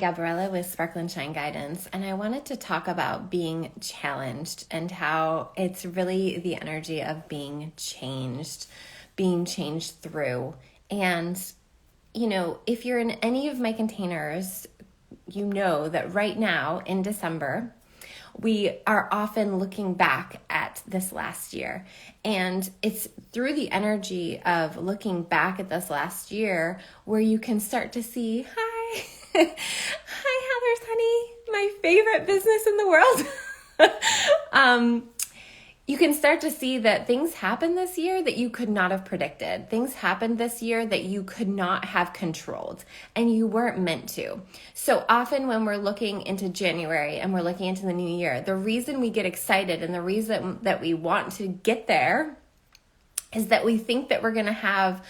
Gabriella with Sparkle and Shine Guidance, and I wanted to talk about being challenged and how it's really the energy of being changed through. And, if you're in any of my containers, you know that right now in December, we are often looking back at this last year. And it's through the energy of looking back at this last year where you can start to see, hi, Heather's honey, my favorite business in the world. You can start to see that things happened this year that you could not have predicted. Things happened this year that you could not have controlled, and you weren't meant to. So often when we're looking into January and we're looking into the new year, the reason we get excited and the reason that we want to get there is that we think that we're going to have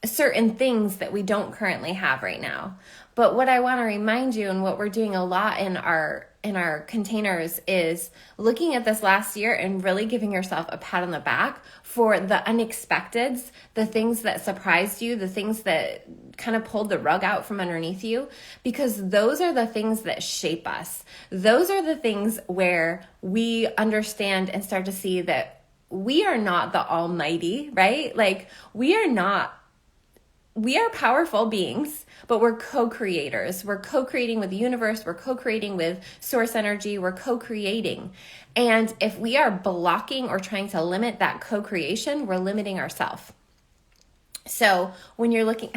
certain things that we don't currently have right now. But what I want to remind you, and what we're doing a lot in our containers, is looking at this last year and really giving yourself a pat on the back for the unexpecteds, the things that surprised you, the things that kind of pulled the rug out from underneath you, because those are the things that shape us. Those are the things where we understand and start to see that we are not the almighty, right? Like we are powerful beings, but we're co-creators. We're co-creating with the universe. We're co-creating with source energy. We're co-creating. And if we are blocking or trying to limit that co-creation, we're limiting ourselves. So when you're looking,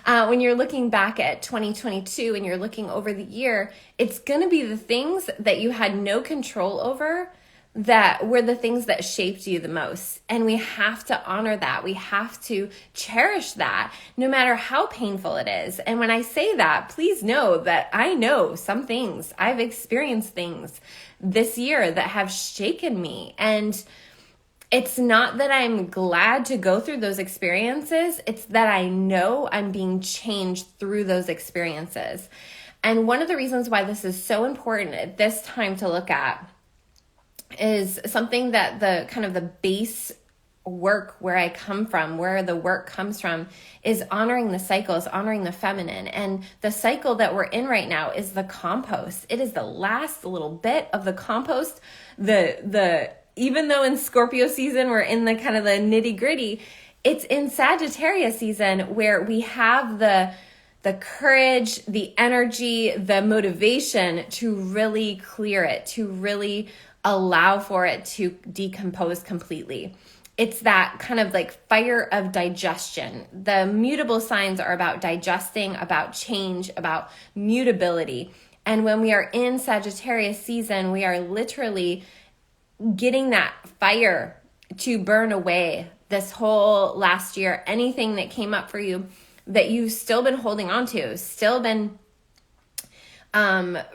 when you're looking back at 2022 and you're looking over the year, it's going to be the things that you had no control over that were the things that shaped you the most. And we have to honor that. We have to cherish that no matter how painful it is. And when I say that, please know that I know some things. I've experienced things this year that have shaken me. And it's not that I'm glad to go through those experiences. It's that I know I'm being changed through those experiences. And one of the reasons why this is so important at this time to look at is something that the base work where I come from, where the work comes from, is honoring the cycles, honoring the feminine. And the cycle that we're in right now is the compost. It is the last little bit of the compost. Even though in Scorpio season, we're in the kind of the nitty gritty, it's in Sagittarius season where we have the courage, the energy, the motivation to really clear it, to really allow for it to decompose completely. It's that kind of like fire of digestion. The mutable signs are about digesting, about change, about mutability. And when we are in Sagittarius season, we are literally getting that fire to burn away this whole last year. Anything that came up for you that you've still been holding on to, still been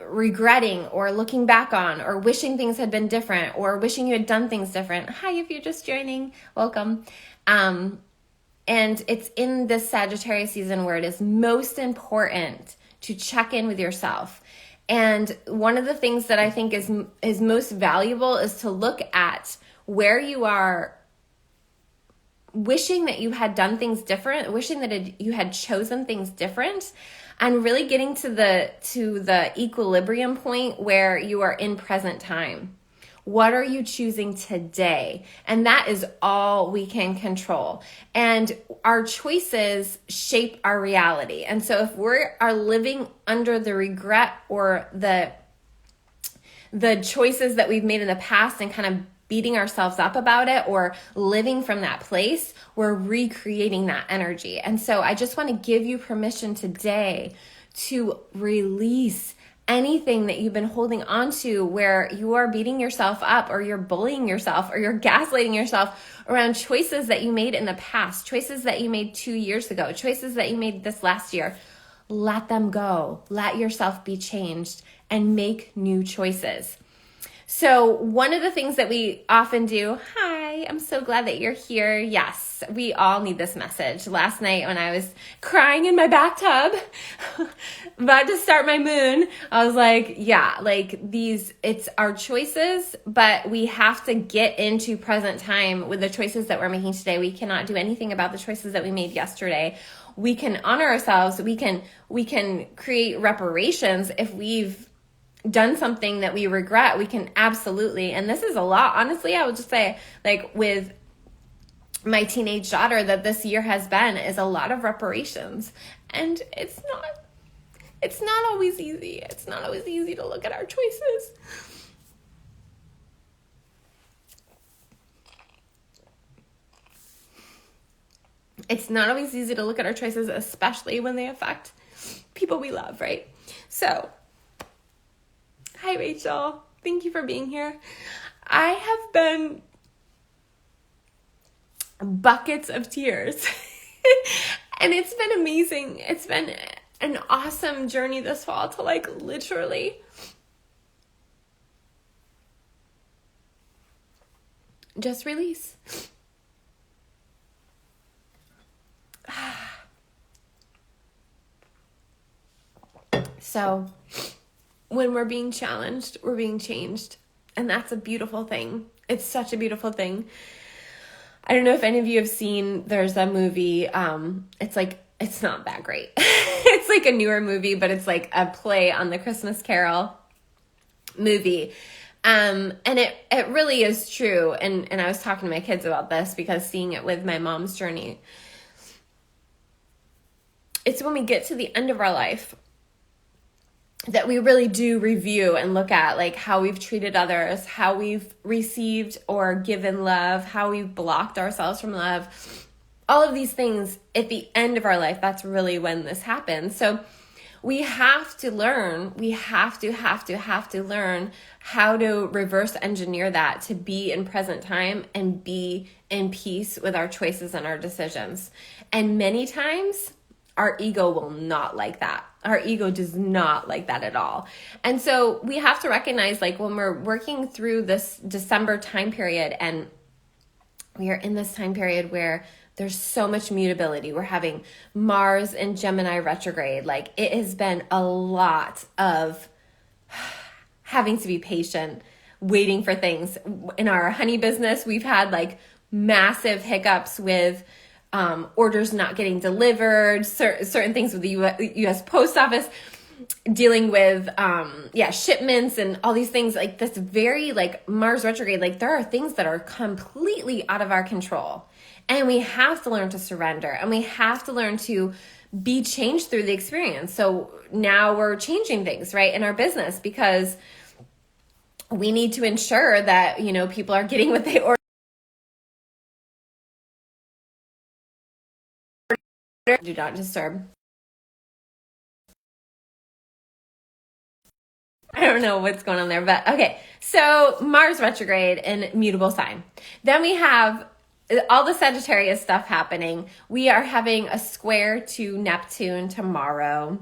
regretting or looking back on, or wishing things had been different, or wishing you had done things different. Hi, if you're just joining, welcome. And it's in this Sagittarius season where it is most important to check in with yourself. And one of the things that I think is most valuable is to look at where you are wishing that you had done things different, wishing that you had chosen things different, and really getting to the equilibrium point where you are in present time. What are you choosing today? And that is all we can control. And our choices shape our reality. And so if we are living under the regret or the choices that we've made in the past and kind of beating ourselves up about it, or living from that place, we're recreating that energy. And so I just want to give you permission today to release anything that you've been holding on to where you are beating yourself up, or you're bullying yourself, or you're gaslighting yourself around choices that you made in the past, choices that you made 2 years ago, choices that you made this last year. Let them go. Let yourself be changed and make new choices. So one of the things that we often do, hi, I'm so glad that you're here. Yes, we all need this message. Last night when I was crying in my bathtub, about to start my moon, I was like, yeah, like it's our choices, but we have to get into present time with the choices that we're making today. We cannot do anything about the choices that we made yesterday we can honor ourselves. We can create reparations if we've done something that we regret. We can absolutely, and this is a lot, honestly, I would just say, like with my teenage daughter, that this year is a lot of reparations. And it's not always easy. It's not always easy to look at our choices. It's not always easy to look at our choices, especially when they affect people we love, right? So, hi, Rachel. Thank you for being here. I have been buckets of tears. And it's been amazing. It's been an awesome journey this fall to like literally just release. So when we're being challenged, we're being changed. And that's a beautiful thing. It's such a beautiful thing. I don't know if any of you have seen, there's a movie, it's not that great. It's like a newer movie, but it's like a play on the Christmas Carol movie. And it really is true. And I was talking to my kids about this because seeing it with my mom's journey, it's when we get to the end of our life that we really do review and look at like how we've treated others, how we've received or given love, how we've blocked ourselves from love. All of these things at the end of our life, that's really when this happens. So we have to learn, we have to learn how to reverse engineer that to be in present time and be in peace with our choices and our decisions. And many times our ego will not like that. Our ego does not like that at all. And so we have to recognize, like, when we're working through this December time period, and we are in this time period where there's so much mutability. We're having Mars and Gemini retrograde. Like, it has been a lot of having to be patient, waiting for things. In our honey business, we've had like massive hiccups with orders not getting delivered, certain things with the U.S. Post Office, dealing with, shipments and all these things, like this very like Mars retrograde. Like, there are things that are completely out of our control, and we have to learn to surrender, and we have to learn to be changed through the experience. So now we're changing things, right, in our business, because we need to ensure that, people are getting what they order. Do not disturb. I don't know what's going on there, but okay. So Mars retrograde and mutable sign. Then we have all the Sagittarius stuff happening. We are having a square to Neptune tomorrow.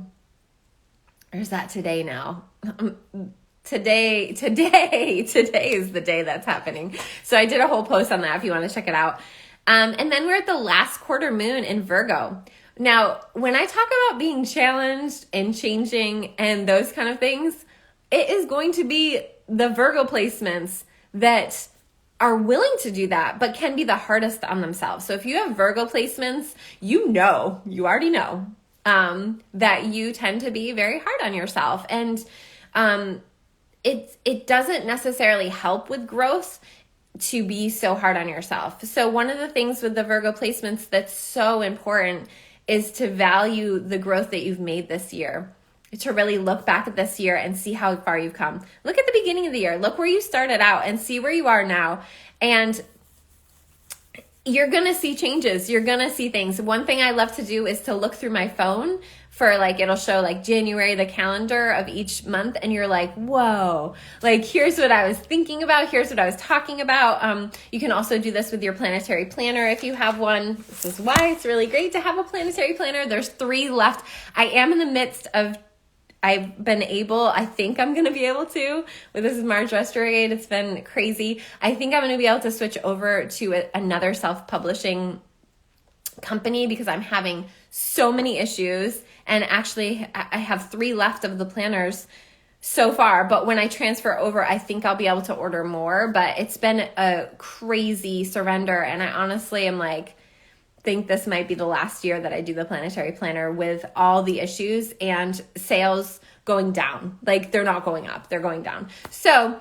Or is that today now? Today is the day that's happening. So I did a whole post on that if you want to check it out. And then we're at the last quarter moon in Virgo. Now, when I talk about being challenged and changing and those kind of things, it is going to be the Virgo placements that are willing to do that, but can be the hardest on themselves. So if you have Virgo placements, you already know that you tend to be very hard on yourself. And it doesn't necessarily help with growth to be so hard on yourself. So one of the things with the Virgo placements that's so important is to value the growth that you've made this year, to really look back at this year and see how far you've come. Look at the beginning of the year. Look where you started out and see where you are now. And you're going to see changes. You're going to see things. One thing I love to do is to look through my phone for like, it'll show like January, the calendar of each month. And you're like, whoa, like here's what I was thinking about. Here's what I was talking about. You can also do this with your planetary planner if you have one. This is why it's really great to have a planetary planner. There's 3 left. I am in the midst of, I think I'm going to be able to, with this Mars retrograde, it's been crazy. I think I'm going to be able to switch over to another self-publishing company because I'm having so many issues. And actually, I have 3 left of the planners so far. But when I transfer over, I think I'll be able to order more. But it's been a crazy surrender. And I honestly am like, think this might be the last year that I do the planetary planner with all the issues and sales going down. Like, they're not going up, they're going down. So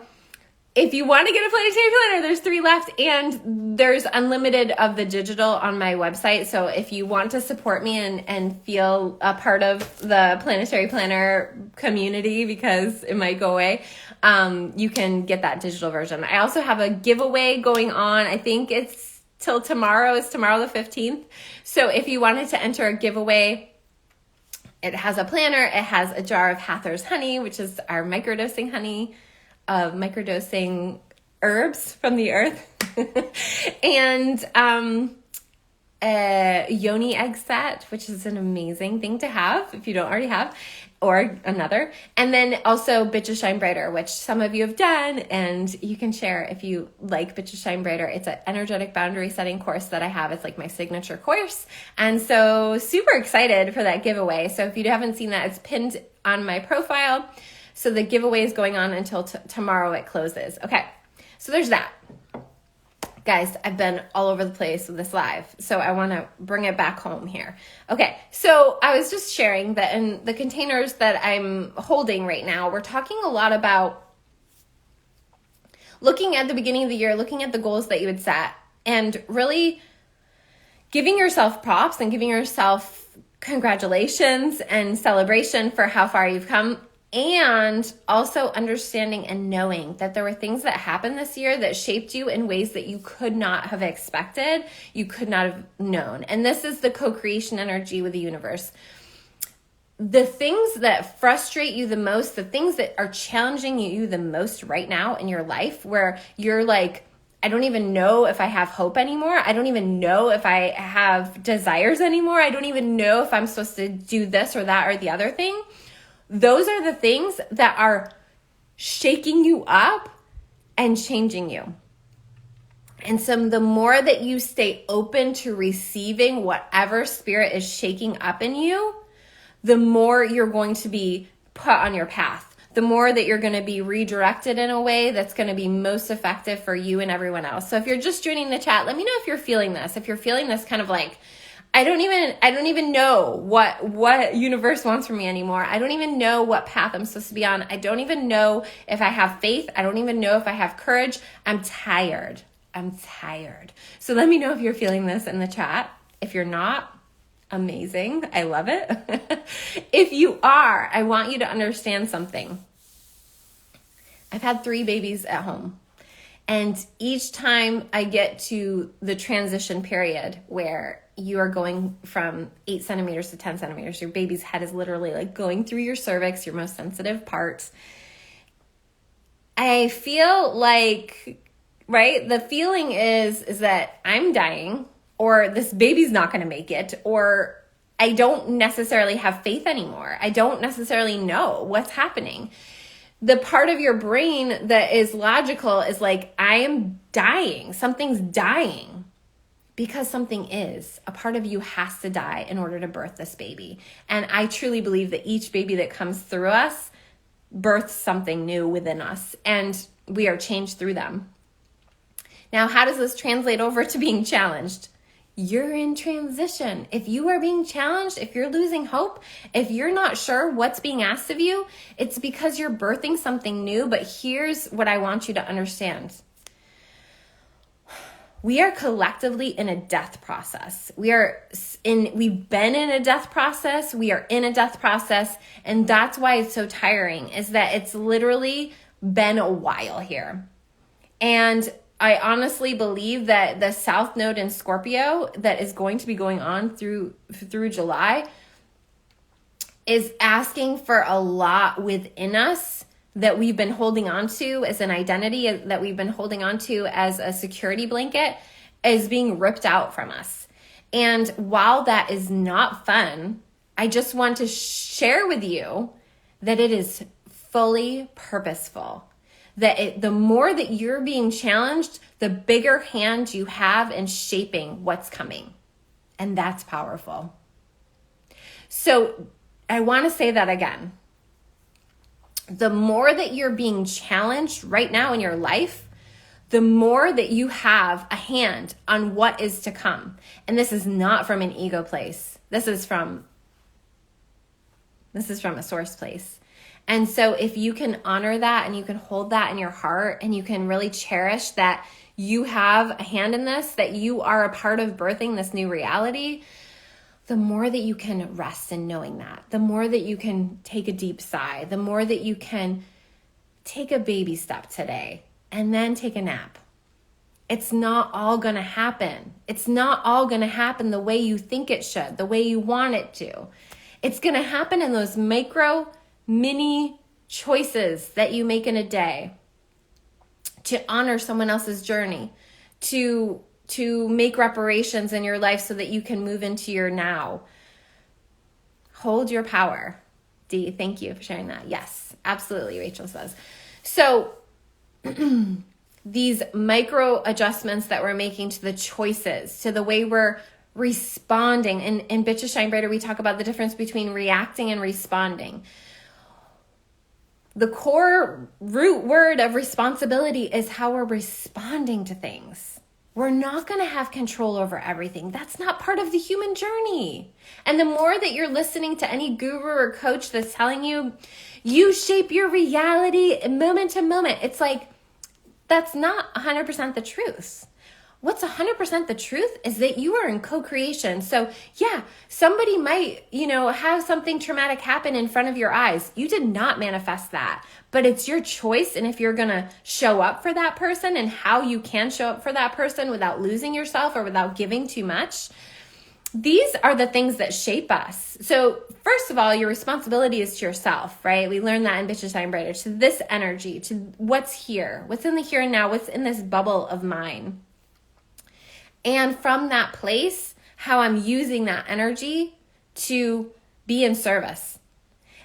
if you want to get a planetary planner, there's 3 left, and there's unlimited of the digital on my website. So if you want to support me and feel a part of the planetary planner community, because it might go away, you can get that digital version. I also have a giveaway going on. I think it's till tomorrow. It's tomorrow the 15th. So if you wanted to enter a giveaway, it has a planner. It has a jar of Hather's honey, which is our microdosing honey, of microdosing herbs from the earth, and a yoni egg set, which is an amazing thing to have if you don't already have, or another. And then also Bitches Shine Brighter, which some of you have done, and you can share if you like Bitches Shine Brighter. It's an energetic boundary setting course that I have. It's like my signature course. And so super excited for that giveaway. So if you haven't seen that, it's pinned on my profile. So the giveaway is going on until tomorrow it closes. Okay, so there's that. Guys, I've been all over the place with this live, so I want to bring it back home here. Okay, so I was just sharing that in the containers that I'm holding right now, we're talking a lot about looking at the beginning of the year, looking at the goals that you had set, and really giving yourself props and giving yourself congratulations and celebration for how far you've come. And also understanding and knowing that there were things that happened this year that shaped you in ways that you could not have expected, you could not have known. And this is the co-creation energy with the universe. The things that frustrate you the most, the things that are challenging you the most right now in your life, where you're like, I don't even know if I have hope anymore. I don't even know if I have desires anymore. I don't even know if I'm supposed to do this or that or the other thing. Those are the things that are shaking you up and changing you. And so the more that you stay open to receiving whatever spirit is shaking up in you, the more you're going to be put on your path. The more that you're going to be redirected in a way that's going to be most effective for you and everyone else. So if you're just joining the chat, let me know if you're feeling this. If you're feeling this kind of like, I don't even know what universe wants from me anymore. I don't even know what path I'm supposed to be on. I don't even know if I have faith. I don't even know if I have courage. I'm tired. So let me know if you're feeling this in the chat. If you're not, amazing. I love it. If you are, I want you to understand something. I've had 3 babies at home. And each time I get to the transition period where you are going from 8 centimeters to 10 centimeters, your baby's head is literally like going through your cervix, your most sensitive parts. I feel like, right, the feeling is that I'm dying, or this baby's not going to make it, or I don't necessarily have faith anymore. I don't necessarily know what's happening. The part of your brain that is logical is like, I am dying. Something's dying. Because something is. A part of you has to die in order to birth this baby. And I truly believe that each baby that comes through us births something new within us. And we are changed through them. Now, how does this translate over to being challenged? You're in transition. If you are being challenged, if you're losing hope, if you're not sure what's being asked of you, it's because you're birthing something new. But here's what I want you to understand. We are collectively in a death process. We've been in a death process. We are in a death process. And that's why it's so tiring, is that it's literally been a while here. And I honestly believe that the South Node in Scorpio that is going to be going on through July is asking for a lot within us that we've been holding on to as an identity, that we've been holding on to as a security blanket, is being ripped out from us. And while that is not fun, I just want to share with you that it is fully purposeful. That the more that you're being challenged, the bigger hand you have in shaping what's coming. And that's powerful. So I want to say that again. The more that you're being challenged right now in your life, the more that you have a hand on what is to come. And this is not from an ego place. This is from a source place. And so if you can honor that and you can hold that in your heart and you can really cherish that you have a hand in this, that you are a part of birthing this new reality, the more that you can rest in knowing that, the more that you can take a deep sigh, the more that you can take a baby step today and then take a nap. It's not all going to happen. It's not all going to happen the way you think it should, the way you want it to. It's going to happen in those micro, mini choices that you make in a day to honor someone else's journey, to make reparations in your life so that you can move into your now. Hold your power. Dee, thank you for sharing that. Yes, absolutely, Rachel says. So these micro adjustments that we're making to the choices, to the way we're responding. In Bitches Shine Brighter, we talk about the difference between reacting and responding. The core root word of responsibility is how we're responding to things. We're not going to have control over everything. That's not part of the human journey. And the more that you're listening to any guru or coach that's telling you, you shape your reality moment to moment, it's like, that's not 100% the truth. What's 100% the truth is that you are in co-creation. So yeah, somebody might, have something traumatic happen in front of your eyes. You did not manifest that, but it's your choice. And if you're going to show up for that person and how you can show up for that person without losing yourself or without giving too much, these are the things that shape us. So first of all, your responsibility is to yourself, right? We learned that in Bitches Shine Brighter, to this energy, to what's here, what's in the here and now, what's in this bubble of mine. And from that place, how I'm using that energy to be in service.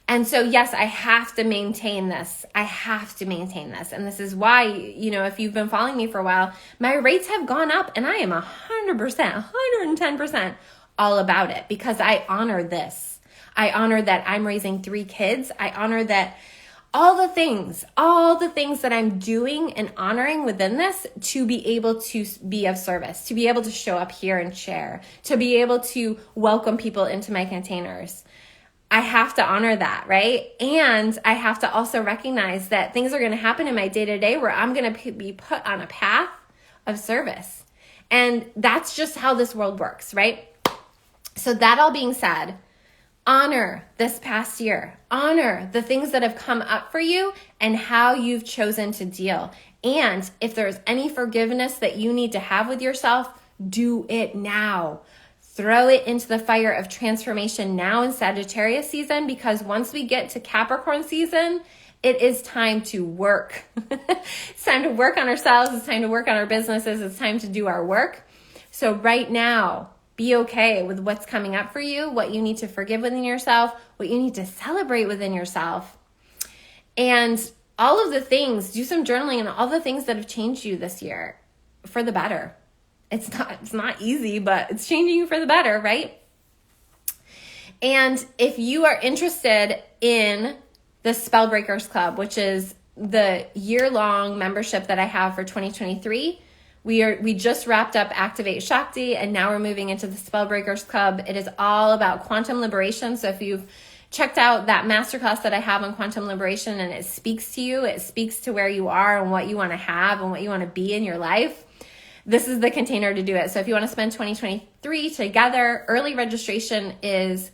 And so, yes, I have to maintain this. And this is why, if you've been following me for a while, my rates have gone up and I am 100%, 110% all about it because I honor this. I honor that I'm raising 3 kids. I honor that all the things that I'm doing and honoring within this to be able to be of service, to be able to show up here and share, to be able to welcome people into my containers. I have to honor that, right? And I have to also recognize that things are going to happen in my day-to-day where I'm going to be put on a path of service. And that's just how this world works, right? So that all being said, honor this past year. Honor the things that have come up for you and how you've chosen to deal. And if there's any forgiveness that you need to have with yourself, do it now. Throw it into the fire of transformation now in Sagittarius season, because once we get to Capricorn season, it is time to work. It's time to work on ourselves. It's time to work on our businesses. It's time to do our work. So right now, be okay with what's coming up for you, what you need to forgive within yourself, what you need to celebrate within yourself. And all of the things, do some journaling and all the things that have changed you this year for the better. It's not easy, but it's changing you for the better, right? And if you are interested in the Spellbreakers Club, which is the year-long membership that I have for 2023, we just wrapped up Activate Shakti, and now we're moving into the Spellbreakers Club. It is all about quantum liberation. So if you've checked out that masterclass that I have on quantum liberation and it speaks to you, it speaks to where you are and what you want to have and what you want to be in your life, this is the container to do it. So if you want to spend 2023 together, early registration is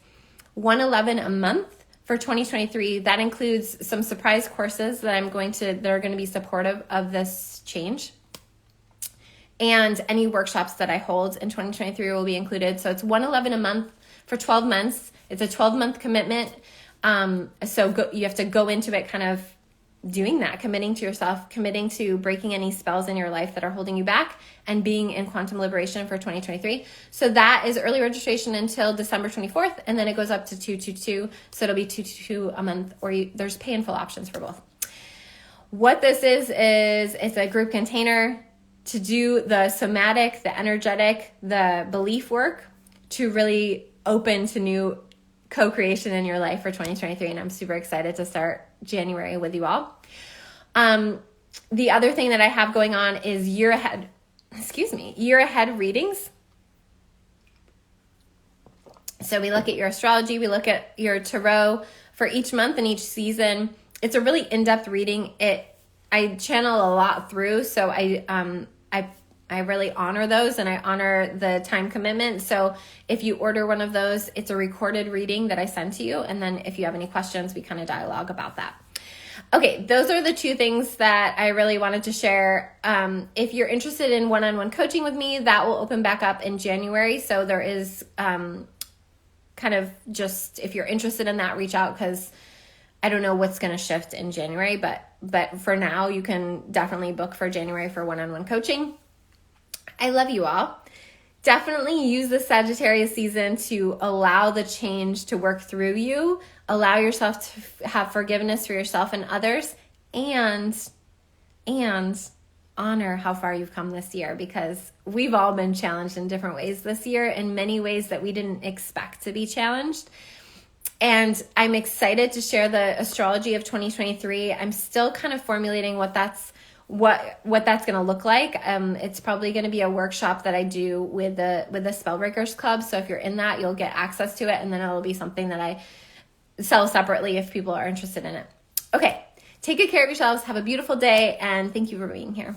$111 a month for 2023. That includes some surprise courses that are going to be supportive of this change. And any workshops that I hold in 2023 will be included. So it's $111 a month for 12 months. It's a 12-month commitment. You have to go into it kind of doing that, committing to yourself, committing to breaking any spells in your life that are holding you back, and being in quantum liberation for 2023. So that is early registration until December 24th, and then it goes up to $222. So it'll be $222 a month, or there's pay in full options for both. What this is it's a group container to do the somatic, the energetic, the belief work to really open to new co-creation in your life for 2023. And I'm super excited to start January with you all. The other thing that I have going on is year ahead readings. So we look at your astrology, we look at your tarot for each month and each season. It's a really in-depth reading. I channel a lot through, so I really honor those, and I honor the time commitment. So if you order one of those, it's a recorded reading that I send to you. And then if you have any questions, we kind of dialogue about that. Okay, those are the two things that I really wanted to share. If you're interested in one-on-one coaching with me, that will open back up in January. So there is kind of just, if you're interested in that, reach out, because I don't know what's going to shift in January, but for now, you can definitely book for January for one-on-one coaching. I love you all. Definitely use the Sagittarius season to allow the change to work through you. Allow yourself to have forgiveness for yourself and others, and honor how far you've come this year, because we've all been challenged in different ways this year, in many ways that we didn't expect to be challenged. And I'm excited to share the astrology of 2023. I'm still kind of formulating what that's going to look like. It's probably going to be a workshop that I do with the Spellbreakers Club. So if you're in that, you'll get access to it, and then it'll be something that I sell separately if people are interested in it. Okay, take good care of yourselves. Have a beautiful day, and thank you for being here.